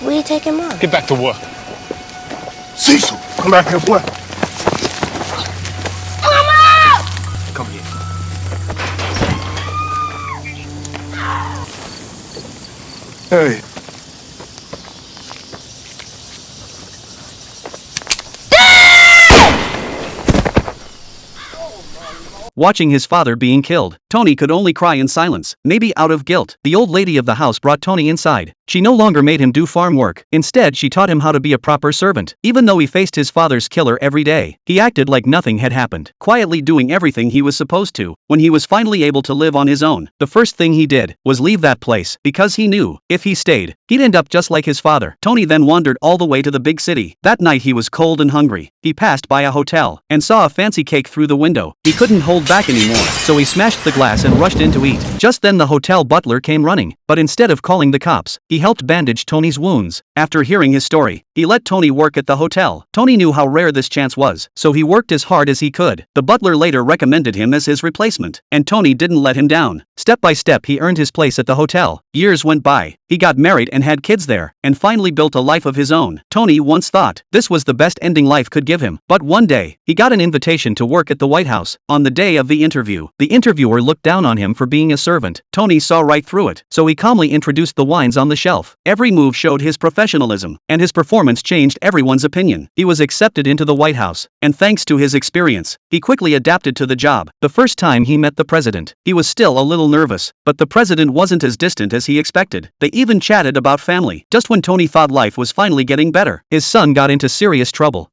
Where you taking Mom? Get back to work. Cecil, come back here, boy. Mama! Come here. Hey. Watching his father being killed, Tony could only cry in silence, maybe out of guilt. The old lady of the house brought Tony inside. She no longer made him do farm work. Instead, she taught him how to be a proper servant. Even though he faced his father's killer every day, he acted like nothing had happened, quietly doing everything he was supposed to. When he was finally able to live on his own, the first thing he did was leave that place, because he knew, if he stayed, he'd end up just like his father. Tony then wandered all the way to the big city. That night he was cold and hungry. He passed by a hotel and saw a fancy cake through the window. He couldn't hold back anymore, so he smashed the glass and rushed in to eat. Just then the hotel butler came running, but instead of calling the cops, he helped bandage Tony's wounds. After hearing his story, he let Tony work at the hotel. Tony knew how rare this chance was, so he worked as hard as he could. The butler later recommended him as his replacement, and Tony didn't let him down. Step by step he earned his place at the hotel. Years went by. He got married and had kids there, and finally built a life of his own. Tony once thought this was the best ending life could give him. But one day, he got an invitation to work at the White House. On the day of the interview, the interviewer looked down on him for being a servant. Tony saw right through it, so he calmly introduced the wines on the shelf. Every move showed his professionalism, and his performance changed everyone's opinion. He was accepted into the White House, and thanks to his experience, he quickly adapted to the job. The first time he met the president, he was still a little nervous, but the president wasn't as distant as he expected. They even chatted about family. Just when Tony thought life was finally getting better, his son got into serious trouble.